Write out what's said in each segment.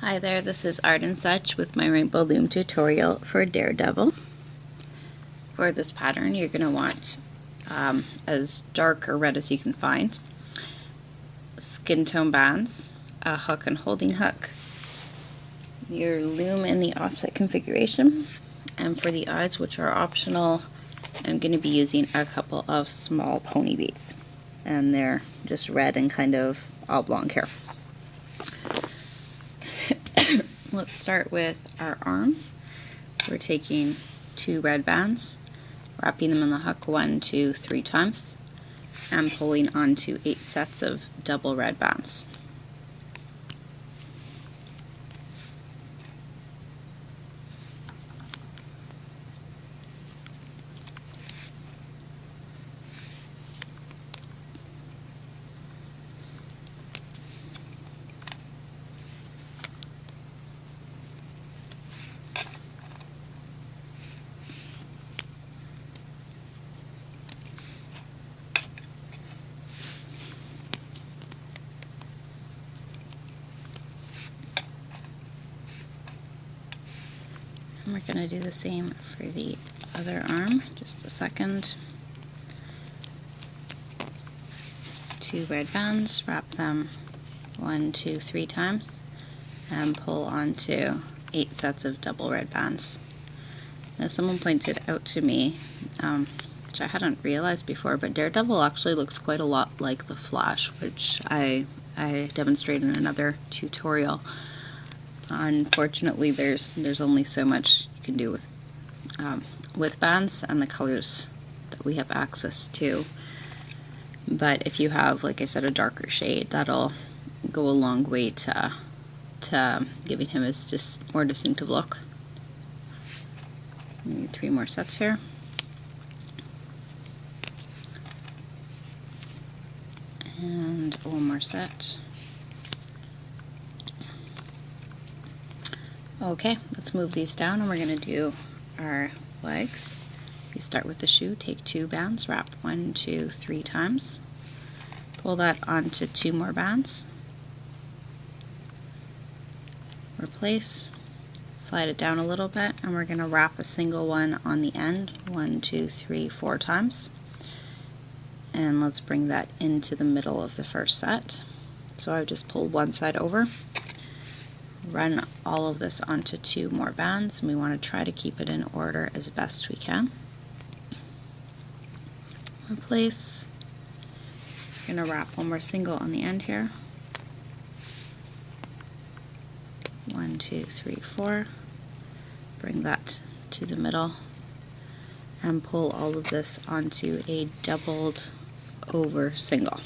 Hi there, this is Art and Such with my Rainbow Loom tutorial for Daredevil. For this pattern you're going to want as dark or red as you can find, skin tone bands, a hook and holding hook, your loom in the offset configuration, and for the eyes, which are optional, I'm going to be using a couple of small pony beads, and they're just red and kind of oblong here. Let's start with our arms. We're taking 2 red bands, wrapping them in the hook 1, 2, 3 times, and pulling onto 8 sets of double red bands. And we're going to do the same for the other arm. Just a second. 2 red bands, wrap them 1, 2, 3 times, and pull onto 8 sets of double red bands. Now someone pointed out to me, which I hadn't realized before, but Daredevil actually looks quite a lot like the Flash, which I demonstrated in another tutorial. Unfortunately, there's only so much you can do with bands and the colors that we have access to. But if you have, like I said, a darker shade, that'll go a long way to giving him his just more distinctive look. We need 3 more sets here. And 1 more set. Okay, let's move these down and we're going to do our legs. You start with the shoe, take 2 bands, wrap 1, 2, 3 times, pull that onto 2 more bands, replace, slide it down a little bit, and we're going to wrap a single one on the end 1, 2, 3, 4 times. And let's bring that into the middle of the first set. So I've just pulled one side over. Run all of this onto 2 more bands, and we want to try to keep it in order as best we can. Replace. We're going to wrap 1 more single on the end here. 1, 2, 3, 4. Bring that to the middle and pull all of this onto a doubled over single.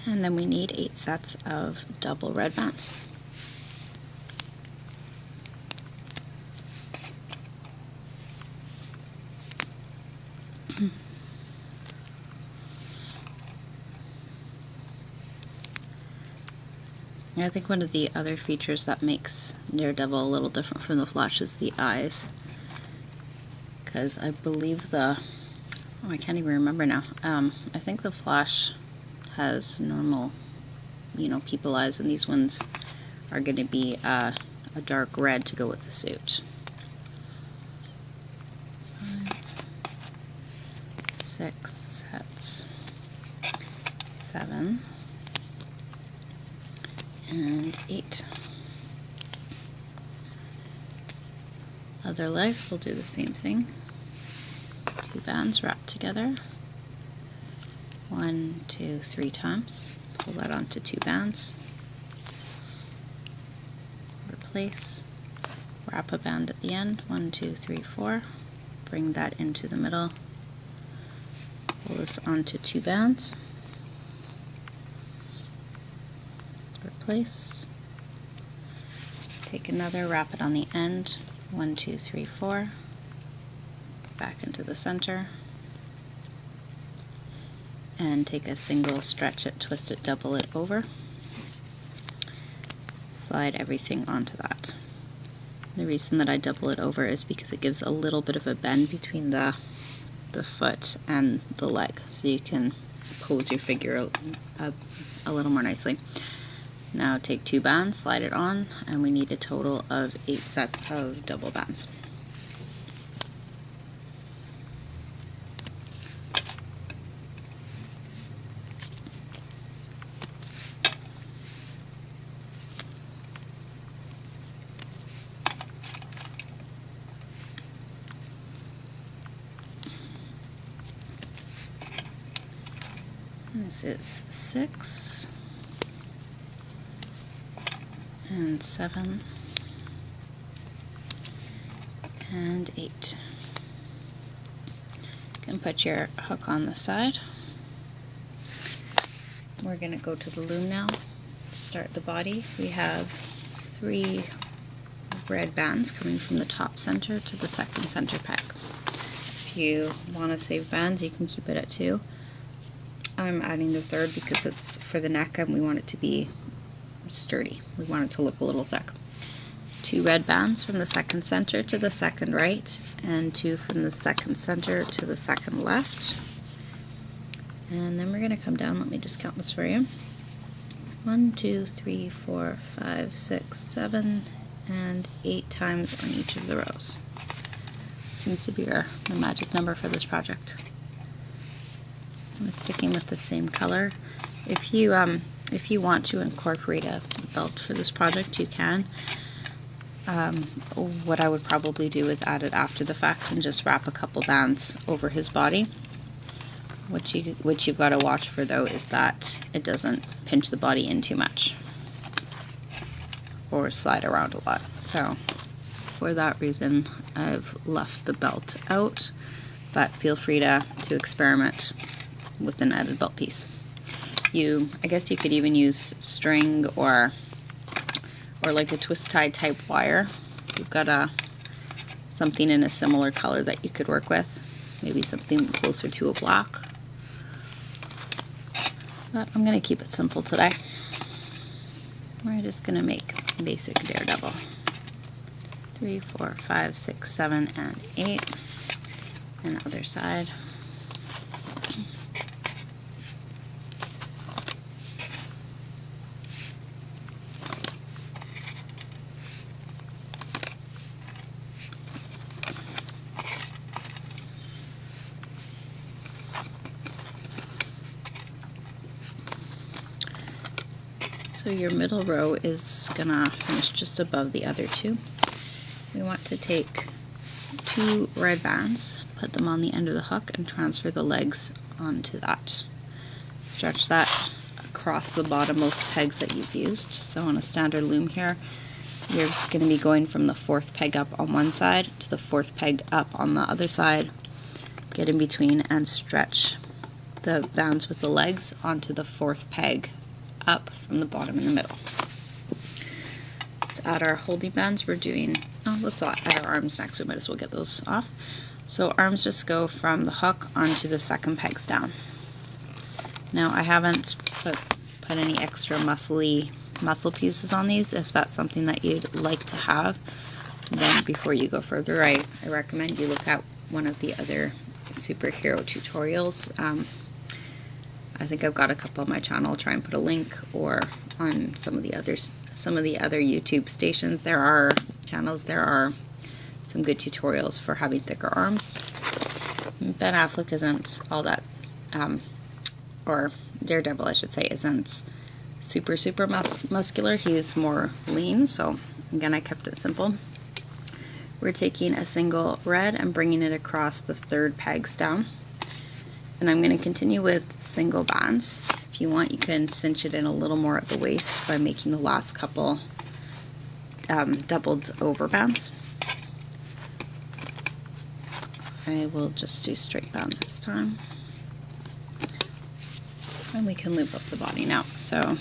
And then we need 8 sets of double red bands. I think one of the other features that makes Daredevil a little different from the Flash is the eyes. Because I believe I can't even remember now. I think the Flash has normal, people eyes, and these ones are going to be a dark red to go with the suit. 5, 6 sets, 7, and 8. Other leg, we'll do the same thing. 2 bands wrapped together. 1, 2, 3 times. Pull that onto 2 bands. Replace. Wrap a band at the end. 1, 2, 3, 4. Bring that into the middle. Pull this onto 2 bands. Replace. Take another, wrap it on the end. 1, 2, 3, 4. Back into the center. And take a single, stretch it, twist it, double it over. Slide everything onto that. The reason that I double it over is because it gives a little bit of a bend between the foot and the leg, so you can pose your figure a little more nicely. Now take 2 bands, slide it on, and we need a total of 8 sets of double bands. This is 6 and 7 and 8. You can put your hook on the side. We're going to go to the loom now. Start the body. We have 3 red bands coming from the top center to the second center peg. If you want to save bands, you can keep it at 2. I'm adding the third because it's for the neck and we want it to be sturdy. We want it to look a little thick. 2 red bands from the second center to the second right, and 2 from the second center to the second left. And then we're going to come down. Let me just count this for you. 1, 2, 3, 4, 5, 6, 7, and 8 times on each of the rows. Seems to be our magic number for this project. I'm sticking with the same color. If you want to incorporate a belt for this project, you can. What I would probably do is add it after the fact and just wrap a couple bands over his body. What you've got to watch for though is that it doesn't pinch the body in too much or slide around a lot. So for that reason, I've left the belt out, but feel free to experiment with an added belt piece. I guess you could even use string or like a twist tie type wire. You've got something in a similar color that you could work with, maybe something closer to a black. But I'm going to keep it simple today. We're just going to make basic Daredevil. 3, 4, 5, 6, 7, and 8. And other side. So your middle row is gonna finish just above the other 2. We want to take 2 red bands, put them on the end of the hook, and transfer the legs onto that. Stretch that across the bottommost pegs that you've used. So on a standard loom here, you're going to be going from the 4th peg up on one side to the 4th peg up on the other side. Get in between and stretch the bands with the legs onto the 4th peg up from the bottom in the middle. Let's add our holding bands. Let's add our arms next. We might as well get those off. So arms just go from the hook onto the second pegs down. Now I haven't put any extra muscle pieces on these. If that's something that you'd like to have, then before you go further, I recommend you look at one of the other superhero tutorials. I think I've got a couple on my channel. I'll try and put a link, or on some of the other YouTube stations. There are some good tutorials for having thicker arms. Ben Affleck isn't all that, or Daredevil I should say, isn't super muscular. He's more lean, so again I kept it simple. We're taking a single red and bringing it across the 3rd pegs down. And I'm going to continue with single bands. If you want, you can cinch it in a little more at the waist by making the last couple doubled over bands. I will just do straight bands this time. And we can loop up the body now. So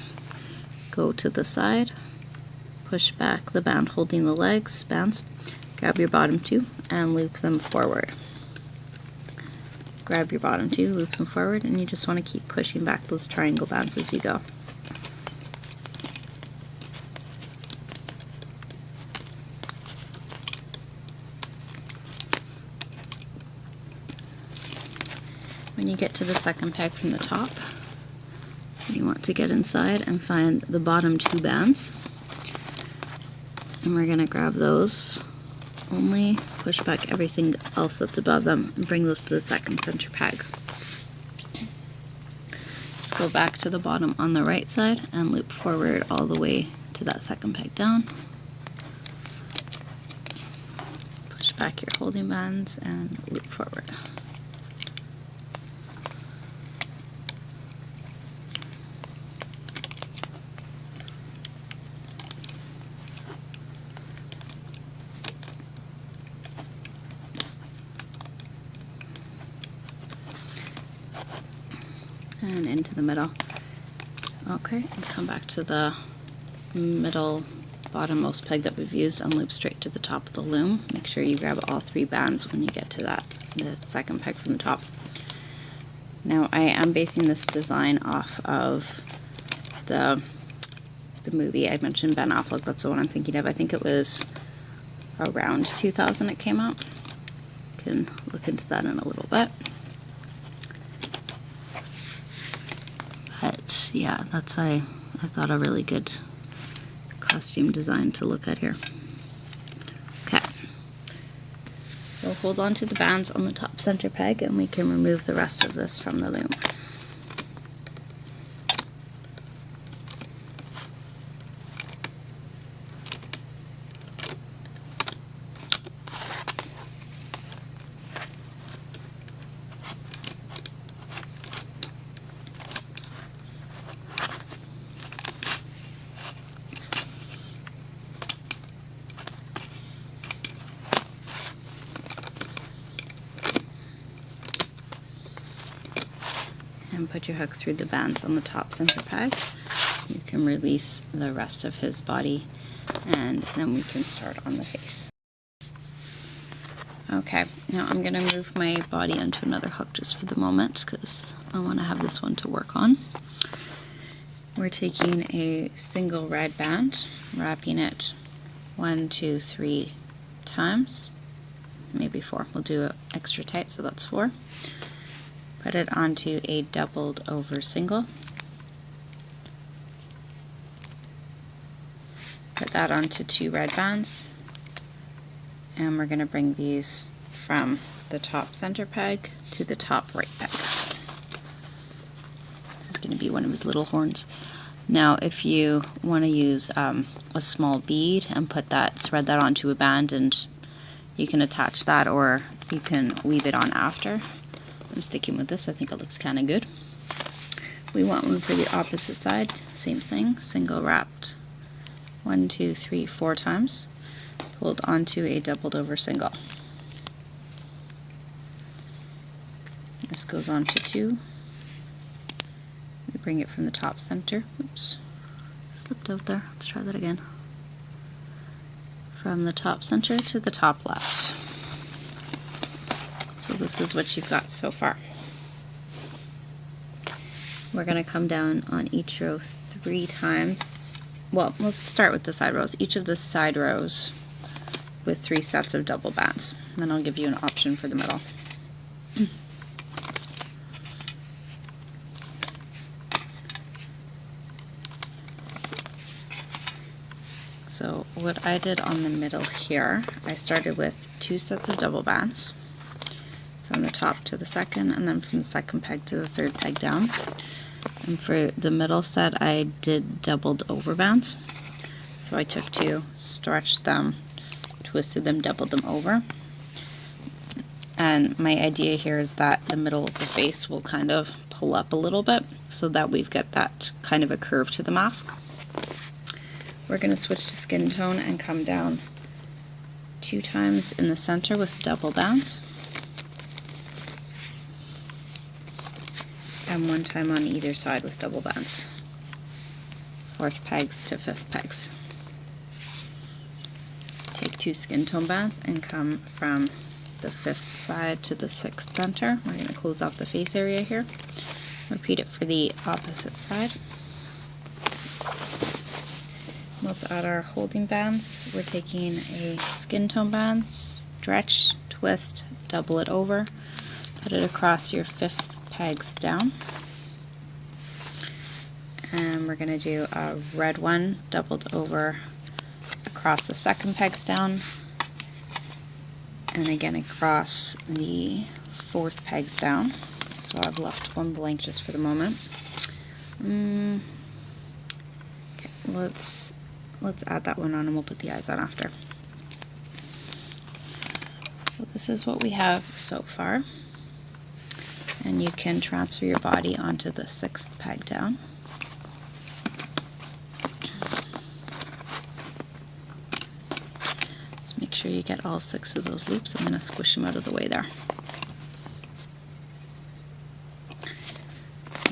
go to the side, push back the band holding the bands, grab your bottom 2 and loop them forward. Grab your bottom 2, loop them forward, and you just want to keep pushing back those triangle bands as you go. When you get to the second peg from the top, You want to get inside and find the bottom 2 bands, and we're going to grab those, only push back everything else that's above them and bring those to the second center peg. Let's go back to the bottom on the right side and loop forward all the way to that second peg down. Push back your holding bands and loop forward. And into the middle. Okay, and come back to the middle bottommost peg that we've used and loop straight to the top of the loom. Make sure you grab all 3 bands when you get to the second peg from the top. Now I am basing this design off of the movie I mentioned, Ben Affleck. That's the one I'm thinking of. I think it was around 2000 it came out. Can look into that in a little bit. But yeah, that's I thought a really good costume design to look at here. Okay, so hold on to the bands on the top center peg and we can remove the rest of this from the loom. And put your hook through the bands on the top center peg. You can release the rest of his body and then we can start on the face. Okay, now I'm going to move my body onto another hook just for the moment because I want to have this one to work on. We're taking a single red band, wrapping it 1, 2, 3 times, maybe 4. We'll do it extra tight, so that's 4. Put it onto a doubled over single. Put that onto 2 red bands. And we're going to bring these from the top center peg to the top right peg. This is going to be one of his little horns. Now if you want to use a small bead and put that, thread that onto a band, and you can attach that or you can weave it on after. I'm sticking with this, I think it looks kind of good. We want one for the opposite side, same thing, single wrapped 1, 2, 3, 4 times, pulled onto a doubled over single. This goes on to 2. We bring it from the top center, oops, slipped out there, let's try that again. From the top center to the top left. So this is what you've got so far. We're going to come down on each row 3 times. Well, let's start with the side rows. Each of the side rows with 3 sets of double bands. Then I'll give you an option for the middle. So what I did on the middle here, I started with 2 sets of double bands. From the top to the second, and then from the second peg to the third peg down. And for the middle set I did doubled over bands. So I took 2, stretched them, twisted them, doubled them over. And my idea here is that the middle of the face will kind of pull up a little bit so that we've got that kind of a curve to the mask. We're going to switch to skin tone and come down 2 times in the center with double bands. And 1 time on either side with double bands. 4th pegs to 5th pegs. Take 2 skin tone bands and come from the 5th side to the 6th center. We're going to close off the face area here. Repeat it for the opposite side. Let's add our holding bands. We're taking a skin tone band, stretch, twist, double it over, put it across your 5th pegs down. and we're going to do a red one doubled over across the second pegs down, and again across the fourth pegs down. So I've left one blank just for the moment. Okay, let's add that one on and we'll put the eyes on after. So this is what we have so far, and you can transfer your body onto the sixth peg down. Let's make sure you get all 6 of those loops. I'm going to squish them out of the way there.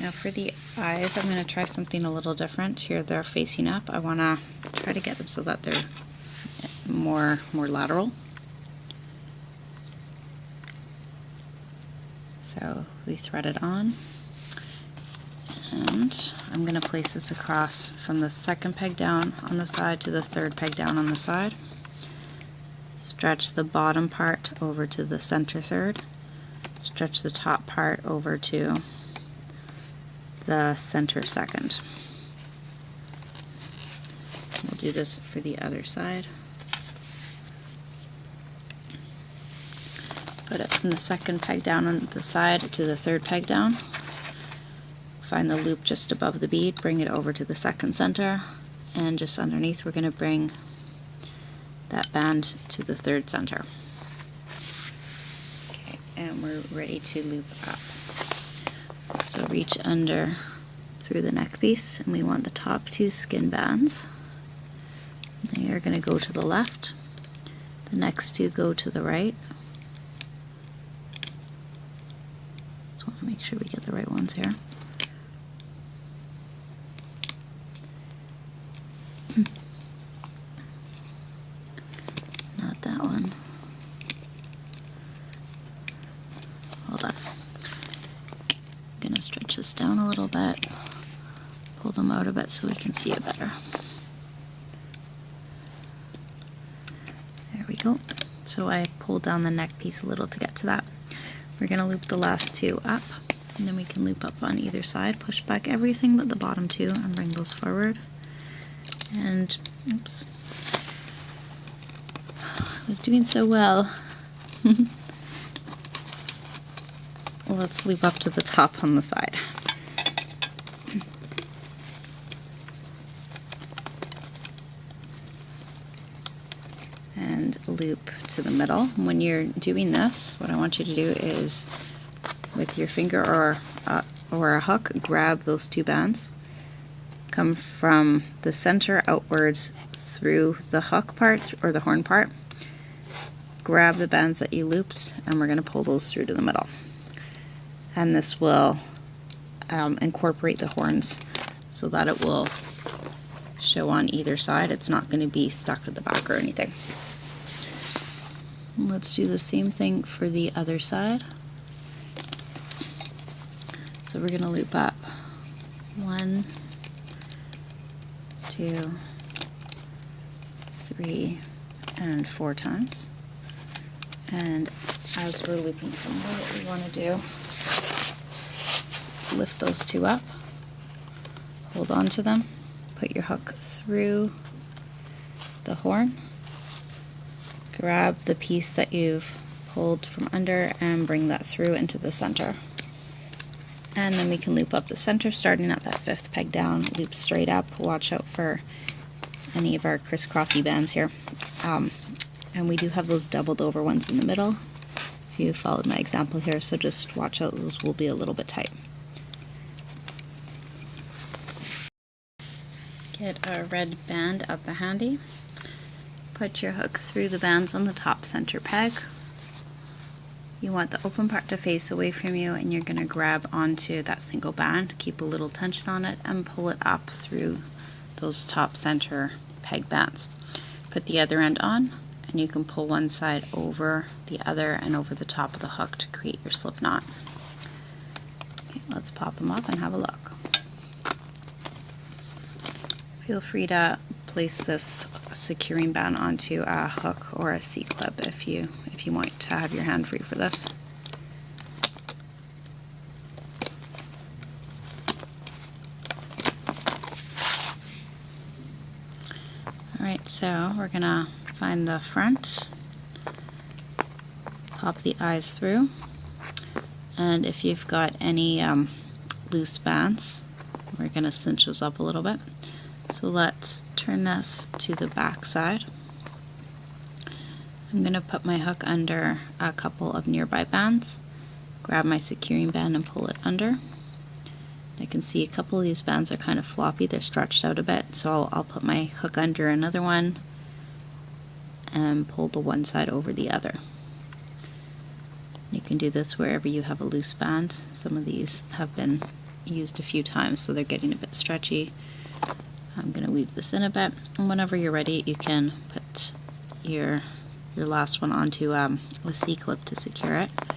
Now for the eyes, I'm going to try something a little different. Here they're facing up. I want to try to get them so that they're more lateral. So we thread it on, and I'm going to place this across from the second peg down on the side to the third peg down on the side. Stretch the bottom part over to the center third. Stretch the top part over to the center second. We'll do this for the other side. Put it from the second peg down on the side to the third peg down. Find the loop just above the bead, bring it over to the second center, and just underneath we're going to bring that band to the third center. Okay, and we're ready to loop up. So reach under through the neck piece, and we want the top 2 skin bands. They are going to go to the left. The next 2 go to the right. Just want to make sure we get the right ones here. Not that one. Hold on. I'm going to stretch this down a little bit, pull them out a bit so we can see it better. There we go. So I pulled down the neck piece a little to get to that. We're going to loop the last 2 up, and then we can loop up on either side, push back everything but the bottom 2 and bring those forward. And oops, I was doing so well. Let's loop up to the top on the side. And loop to the middle. When you're doing this, what I want you to do is, with your finger or a hook, grab those 2 bands, come from the center outwards through the hook part or the horn part, grab the bands that you looped, and we're going to pull those through to the middle. And this will incorporate the horns so that it will show on either side. It's not going to be stuck at the back or anything. Let's do the same thing for the other side. So we're going to loop up 1, 2, 3, and 4 times. And as we're looping to the middle, what we want to do is lift those 2 up, hold on to them, put your hook through the horn, grab the piece that you've pulled from under and bring that through into the center. And then we can loop up the center, starting at that 5th peg down, loop straight up. Watch out for any of our crisscrossy bands here. And we do have those doubled over ones in the middle, if you followed my example here, so just watch out, those will be a little bit tight. Get a red band at the handy. Put your hook through the bands on the top center peg. You want the open part to face away from you, and you're going to grab onto that single band, keep a little tension on it, and pull it up through those top center peg bands. Put the other end on, and you can pull one side over the other and over the top of the hook to create your slip knot. Okay, let's pop them up and have a look. Feel free to place this securing band onto a hook or a C-clip if you want to have your hand free for this. Alright, so we're gonna find the front, pop the eyes through, and if you've got any loose bands, we're gonna cinch those up a little bit. So let's turn this to the back side. I'm gonna put my hook under a couple of nearby bands, grab my securing band and pull it under. I can see a couple of these bands are kind of floppy, they're stretched out a bit, so I'll put my hook under another one and pull the one side over the other. You can do this wherever you have a loose band. Some of these have been used a few times, so they're getting a bit stretchy. I'm going to weave this in a bit, and whenever you're ready you can put your last one onto a C-clip to secure it. Like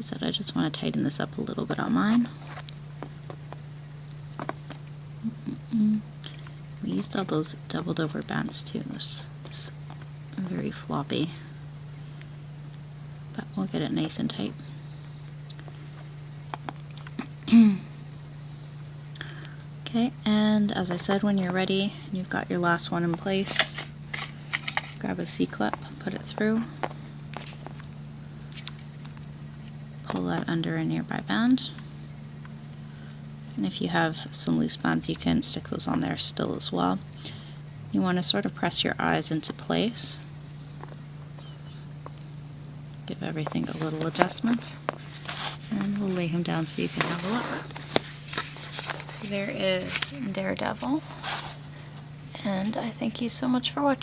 I said, I just want to tighten this up a little bit on mine. We used all those doubled over bands too. This is very floppy, but we'll get it nice and tight. Okay, and as I said, when you're ready and you've got your last one in place, grab a C-clip, put it through, pull that under a nearby band. And if you have some loose bands, you can stick those on there still as well. You want to sort of press your eyes into place. Give everything a little adjustment. And we'll lay him down so you can have a look. So there is Daredevil. And I thank you so much for watching.